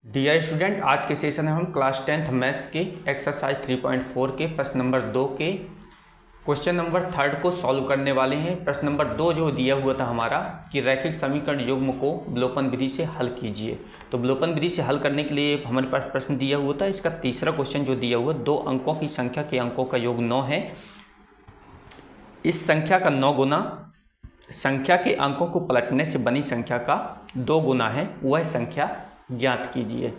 Dear student, आज के session में हम क्लास 10th मैथ्स के एक्सरसाइज 3.4 के प्रश्न नंबर 2 के क्वेश्चन नंबर 3 को सॉल्व करने वाले हैं। प्रश्न नंबर 2 जो दिया हुआ था हमारा कि रैखिक समीकरण युग्म को विलोपन विधि से हल कीजिए। तो विलोपन विधि से हल करने के लिए हमारे पास प्रश्न दिया हुआ था। इसका तीसरा क्वेश्चन जो दिया हुआ, 2 अंकों की संख्या के अंकों का योग 9 है। इस संख्या का 9 गुना संख्या के अंकों को पलटने से बनी संख्या का 2 गुना है, वह संख्या ज्ञात कीजिए।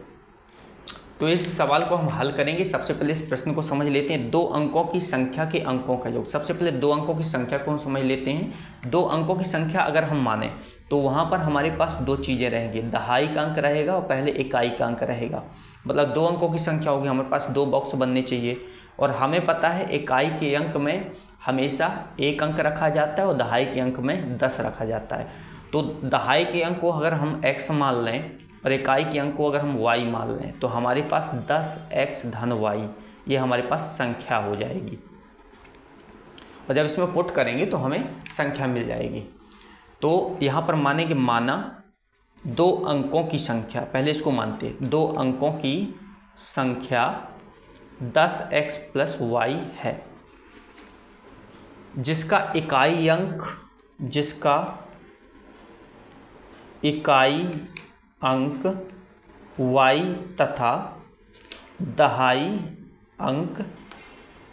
तो इस सवाल को हम हल करेंगे। सबसे पहले इस प्रश्न को समझ लेते हैं। 2 अंकों की संख्या के अंकों का योग। सबसे पहले 2 अंकों की संख्या को हम समझ लेते हैं। 2 अंकों की संख्या अगर हम माने तो वहाँ पर हमारे पास 2 चीज़ें रहेंगी। दहाई का अंक रहेगा और पहले इकाई का अंक रहेगा। मतलब 2 अंकों की संख्या होगी, हमारे पास 2 बॉक्स बनने चाहिए। और हमें पता है इकाई के अंक में हमेशा 1 अंक रखा जाता है और दहाई के अंक में 10 रखा जाता है। तो दहाई के अंक को अगर हम x मान लें और इकाई के अंक को अगर हम y मान लें तो हमारे पास 10x धन y ये हमारे पास संख्या हो जाएगी। और जब इसमें पुट करेंगे तो हमें संख्या मिल जाएगी। तो यहाँ पर मानेंगे, माना 2 अंकों की संख्या, पहले इसको मानते हैं, 2 अंकों की संख्या 10x प्लस y है, जिसका इकाई अंक y तथा दहाई अंक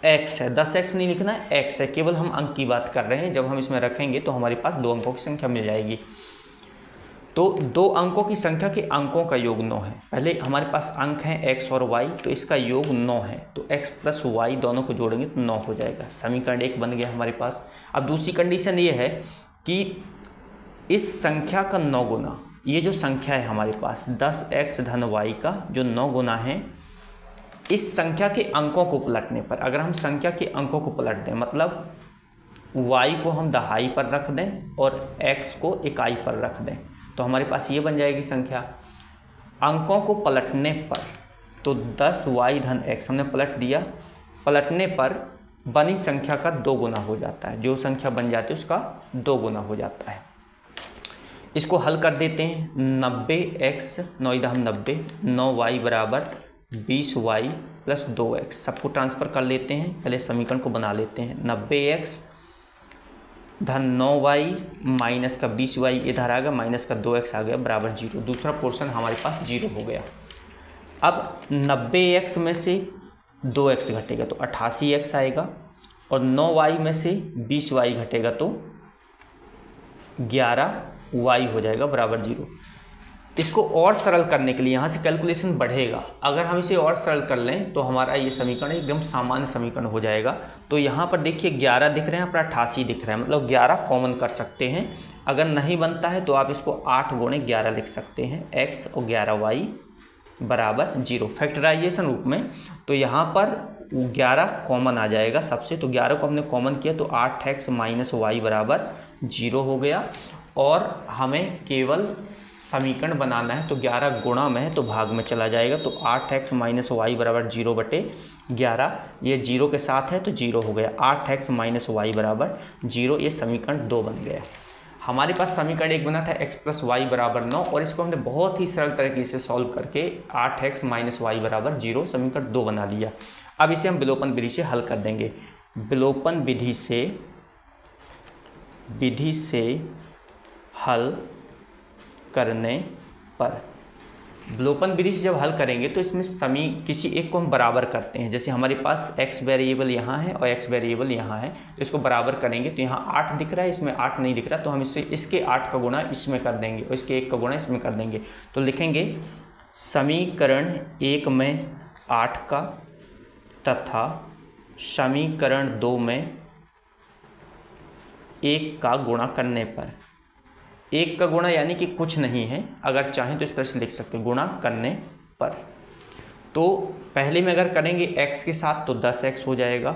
x है। 10x नहीं लिखना है, x है, केवल हम अंक की बात कर रहे हैं। जब हम इसमें रखेंगे तो हमारे पास 2 अंकों की संख्या मिल जाएगी। तो 2 अंकों की संख्या के अंकों का योग 9 है। पहले हमारे पास अंक हैं x और y, तो इसका योग 9 है। तो x प्लस y दोनों को जोड़ेंगे तो 9 हो जाएगा। समीकरण 1 बन गया हमारे पास। अब दूसरी कंडीशन ये है कि इस संख्या का 9 गुना, ये जो संख्या है हमारे पास 10x धन y का जो 9 गुना है, इस संख्या के अंकों को पलटने पर, अगर हम संख्या के अंकों को पलट दें, मतलब y को हम दहाई पर रख दें और x को इकाई पर रख दें, तो हमारे पास ये बन जाएगी संख्या। अंकों को पलटने पर तो 10y धन x हमने पलट दिया, पलटने पर बनी संख्या का 2 गुना हो जाता है। जो संख्या बन जाती है उसका 2 गुना हो जाता है। इसको हल कर देते हैं। 90x 9 दहम 90, 9y बराबर 20y प्लस 2x, सबको ट्रांसफ़र कर लेते हैं। पहले समीकरण को बना लेते हैं। 90x धन 9y माइनस का 20y इधर आ गया, माइनस का 2x आ गया बराबर 0। दूसरा पोर्शन हमारे पास 0 हो गया। अब 90x में से 2x घटेगा तो 88x आएगा, और 9y में से 20y घटेगा तो 11y हो जाएगा बराबर 0। इसको और सरल करने के लिए यहाँ से कैलकुलेशन बढ़ेगा। अगर हम इसे और सरल कर लें तो हमारा ये समीकरण एकदम सामान्य समीकरण हो जाएगा। तो यहाँ पर देखिए 11 दिख रहे हैं, पर 88 दिख रहा है, मतलब 11 कॉमन कर सकते हैं। अगर नहीं बनता है तो आप इसको 8 गुणे 11 लिख सकते हैं, x और 11y बराबर 0 फैक्टराइजेशन रूप में। तो यहाँ पर 11 कॉमन आ जाएगा सबसे, तो 11 को हमने कॉमन किया तो 8x माइनस y बराबर 0 हो गया। और हमें केवल समीकरण बनाना है, तो 11 गुणा में है तो भाग में चला जाएगा, तो 8x माइनस y बराबर 0 बटे 11, ये 0 के साथ है तो 0 हो गया। 8x माइनस y बराबर 0, ये समीकरण 2 बन गया। हमारे पास समीकरण 1 बना था x प्लस वाई बराबर 9, और इसको हमने बहुत ही सरल तरीके से सॉल्व करके 8x माइनस वाई बराबर 0 समीकरण 2 बना लिया। अब इसे हम विलोपन विधि से हल कर देंगे। विलोपन विधि से हल करने पर, विलोपन विधि से जब हल करेंगे तो इसमें किसी एक को हम बराबर करते हैं। जैसे हमारे पास x वेरिएबल यहाँ है और x वेरिएबल यहाँ है, तो इसको बराबर करेंगे तो यहाँ 8 दिख रहा है, इसमें 8 नहीं दिख रहा, तो हम इसके 8 का गुणा इसमें कर देंगे और इसके 1 का गुणा इसमें कर देंगे। तो लिखेंगे समीकरण 1 में 8 का तथा समीकरण 2 में 1 का गुणा करने पर, 1 का गुणा यानी कि कुछ नहीं है, अगर चाहें तो इस तरह से लिख सकते हैं, गुणा करने पर। तो पहले में अगर करेंगे x के साथ तो 10x हो जाएगा,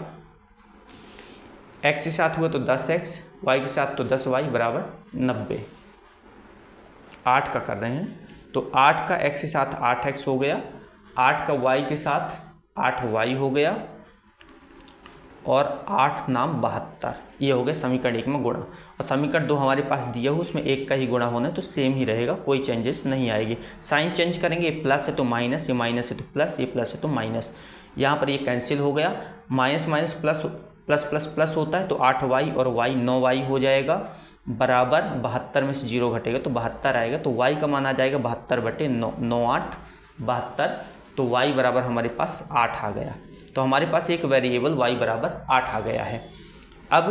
x के साथ हुआ तो 10x, y के साथ तो 10y बराबर 90। 8 का कर रहे हैं तो 8 का x के साथ 8x हो गया, 8 का y के साथ 8y हो गया, और 8 नाम 72। ये हो गया समीकरण 1 में गुणा। और समीकरण 2 हमारे पास दिया हो, उसमें 1 का ही गुणा होना है, तो सेम ही रहेगा, कोई चेंजेस नहीं आएगी। साइन चेंज करेंगे, प्लस है तो माइनस, ये माइनस है तो प्लस, ये प्लस है तो माइनस। यहाँ पर ये कैंसिल हो गया, minus minus plus plus plus plus होता है, तो 8y और y 9y हो जाएगा, बराबर 72 में से 0 घटेगा तो 72 आएगा। तो y का मान आ जाएगा 72/9, 9 8 72। तो y बराबर हमारे पास 8 आ गया। तो हमारे पास एक वेरिएबल y बराबर 8 आ गया है। अब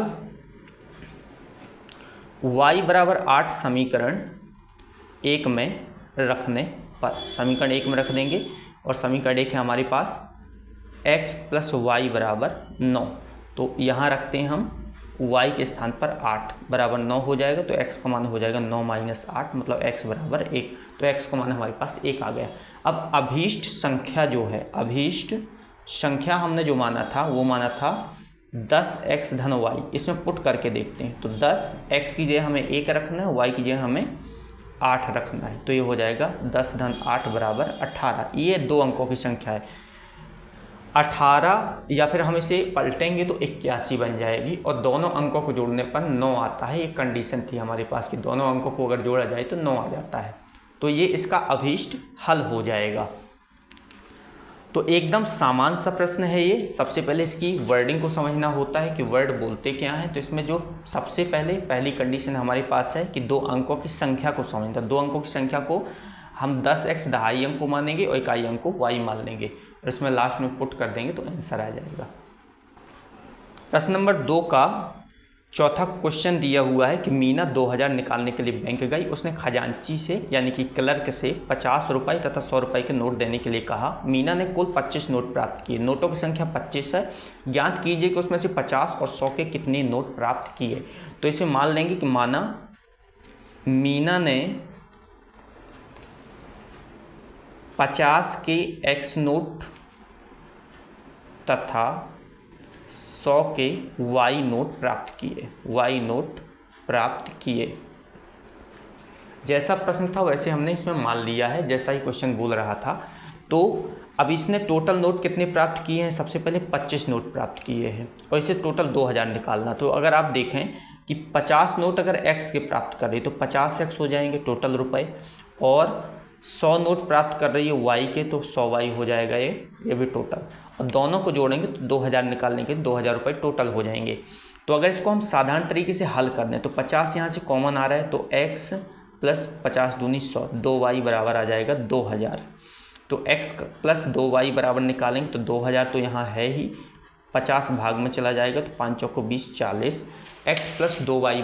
y बराबर 8 समीकरण 1 में रखने पर, समीकरण 1 में रख देंगे, और समीकरण 1 है हमारे पास x प्लस वाई बराबर 9। तो यहाँ रखते हैं हम y के स्थान पर 8 बराबर 9 हो जाएगा, तो x का मान हो जाएगा 9 माइनस 8, मतलब x बराबर 1। तो x का मान हमारे पास 1 आ गया। अब अभीष्ट संख्या जो है, अभीष्ट संख्या हमने जो माना था वो माना था 10x धन y। इसमें पुट करके देखते हैं, तो 10x की जगह हमें 1 रखना है, y की जगह हमें 8 रखना है। तो ये हो जाएगा 10 धन 8 बराबर 18। ये 2 अंकों की संख्या है 18, या फिर हम इसे पलटेंगे तो 81 बन जाएगी, और दोनों अंकों को जोड़ने पर 9 आता है। ये कंडीशन थी हमारे पास कि दोनों अंकों को अगर जोड़ा जाए तो 9 आ जाता है। तो ये इसका अभीष्ट हल हो जाएगा। तो एकदम सामान्य सा प्रश्न है ये। सबसे पहले इसकी वर्डिंग को समझना होता है कि वर्ड बोलते क्या हैं। तो इसमें जो सबसे पहली कंडीशन हमारे पास है कि 2 अंकों की संख्या को समझना। 2 अंकों की संख्या को हम 10x दहाई अंक को मानेंगे और इकाई अंक को y मान लेंगे, और इसमें लास्ट में पुट कर देंगे तो आंसर आ जाएगा। प्रश्न नंबर 2 का चौथा क्वेश्चन दिया हुआ है कि मीना 2000 निकालने के लिए बैंक गई। उसने खजांची से यानी कि क्लर्क से 50 रुपये तथा 100 रुपये के नोट देने के लिए कहा। मीना ने कुल 25 नोट प्राप्त किए। नोटों की संख्या 25 है। ज्ञात कीजिए कि उसमें से 50 और 100 के कितने नोट प्राप्त किए। तो इसे मान लेंगे कि माना मीना ने 50 के x नोट तथा 100 के y नोट प्राप्त किए। y नोट प्राप्त किए। जैसा प्रश्न था वैसे हमने इसमें मान लिया है, जैसा ही क्वेश्चन बोल रहा था। तो अब इसने टोटल नोट कितने प्राप्त किए हैं? सबसे पहले 25 नोट प्राप्त किए हैं, और इसे टोटल 2000 निकालना। तो अगर आप देखें कि 50 नोट अगर x के प्राप्त कर रही है तो 50x हो जाएंगे टोटल रुपए, और 100 नोट प्राप्त कर रही है y के तो 100y हो जाएगा ये भी टोटल, और दोनों को जोड़ेंगे तो 2000 निकालने के 2000 रुपये टोटल हो जाएंगे। तो अगर इसको हम साधारण तरीके से हल कर दें तो 50 यहाँ से कॉमन आ रहा है, तो x प्लस 50 दूनी 100, 2y बराबर आ जाएगा 2000। तो x प्लस 2y बराबर निकालेंगे तो 2000 तो यहाँ है ही, 50 भाग में चला जाएगा तो 5 चौको 20 40। x प्लस 2y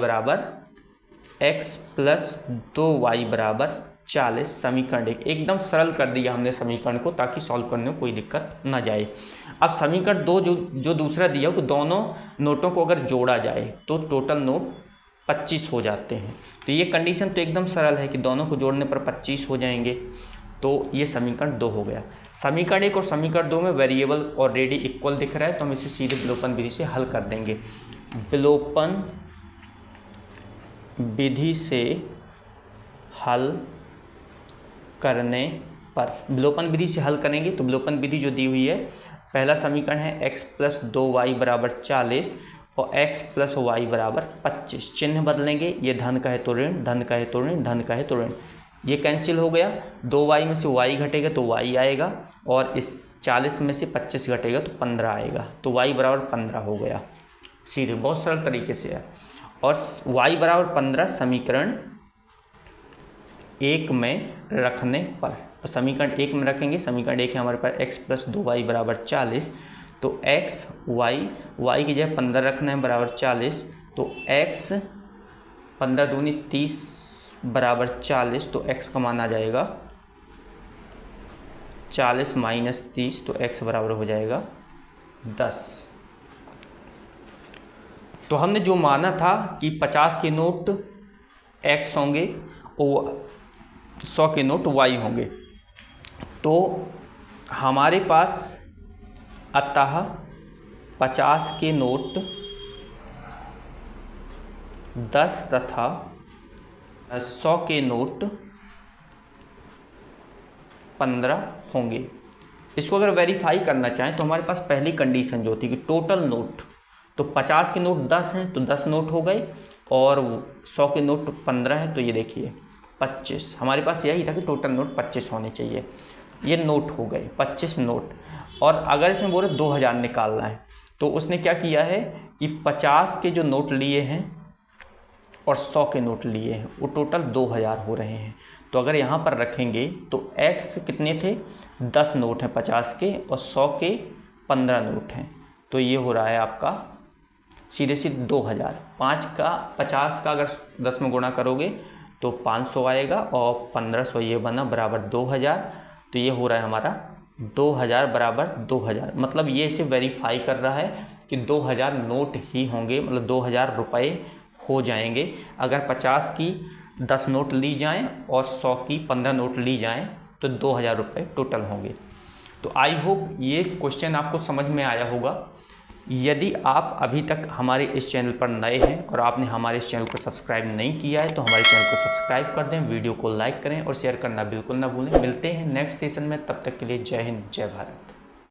बराबर 40। समीकरण 1 एकदम सरल कर दिया हमने समीकरण को, ताकि सॉल्व करने में कोई दिक्कत ना जाए। अब समीकरण 2 जो दूसरा दिया हो, तो दोनों नोटों को अगर जोड़ा जाए तो टोटल नोट 25 हो जाते हैं। तो ये कंडीशन तो एकदम सरल है कि दोनों को जोड़ने पर 25 हो जाएंगे। तो ये समीकरण 2 हो गया। समीकरण 1 और समीकरण 2 में वेरिएबल ऑलरेडी इक्वल दिख रहा है, तो हम इसे सीधे विलोपन विधि से हल कर देंगे। विलोपन विधि से हल करने पर, विलोपन विधि से हल करेंगे तो विलोपन विधि जो दी हुई है, पहला समीकरण है x प्लस 2y बराबर 40 और x प्लस वाई बराबर 25। चिन्ह बदलेंगे, ये धन का है तो ऋण, धन का है तो ऋण, धन का है तो ऋण। ये कैंसिल हो गया, 2y में से y घटेगा तो y आएगा, और इस 40 में से 25 घटेगा तो 15 आएगा। तो y बराबर 15 हो गया। सीधे बहुत सरल तरीके से है। और y बराबर 15 समीकरण 1 में रखने पर, और समीकरण 1 में रखेंगे, समीकरण 1 है हमारे पास x प्लस 2y बराबर 40। तो x y की जगह 15 रखना है बराबर 40, तो x 15 दूनी 30 बराबर 40, तो x का मान आ जाएगा 40 माइनस 30, तो x बराबर हो जाएगा 10। तो हमने जो माना था कि 50 के नोट x होंगे और 100 के नोट y होंगे, तो हमारे पास अतः 50 के नोट 10 तथा 100 के नोट 15 होंगे। इसको अगर वेरीफाई करना चाहें तो हमारे पास पहली कंडीशन जो थी कि टोटल नोट तो 50 के नोट 10 हैं तो 10 नोट हो गए, और 100 के नोट 15 है तो ये देखिए 25। हमारे पास यही था कि टोटल नोट 25 होने चाहिए। ये नोट हो गए 25 नोट। और अगर इसमें बोले 2000 निकालना है तो उसने क्या किया है कि 50 के जो नोट लिए हैं और 100 के नोट लिए हैं वो टोटल 2000 हो रहे हैं। तो अगर यहाँ पर रखेंगे तो x कितने थे, 10 नोट हैं 50 के और 100 के 15 नोट हैं, तो ये हो रहा है आपका सीधे सीधे 2000। 50 का अगर 10 में गुणा करोगे तो 500 आएगा और 1500 ये बना बराबर 2000। तो ये हो रहा है हमारा 2000 बराबर 2000। मतलब ये इसे वेरीफाई कर रहा है कि 2000 नोट ही होंगे, मतलब 2000 रुपये हो जाएंगे अगर 50 की 10 नोट ली जाएं और 100 की 15 नोट ली जाएं तो 2000 रुपये टोटल होंगे। तो आई होप ये क्वेश्चन आपको समझ में आया होगा। यदि आप अभी तक हमारे इस चैनल पर नए हैं और आपने हमारे इस चैनल को सब्सक्राइब नहीं किया है तो हमारे चैनल को सब्सक्राइब कर दें, वीडियो को लाइक करें और शेयर करना बिल्कुल ना भूलें। मिलते हैं नेक्स्ट सेशन में, तब तक के लिए जय हिंद जय भारत।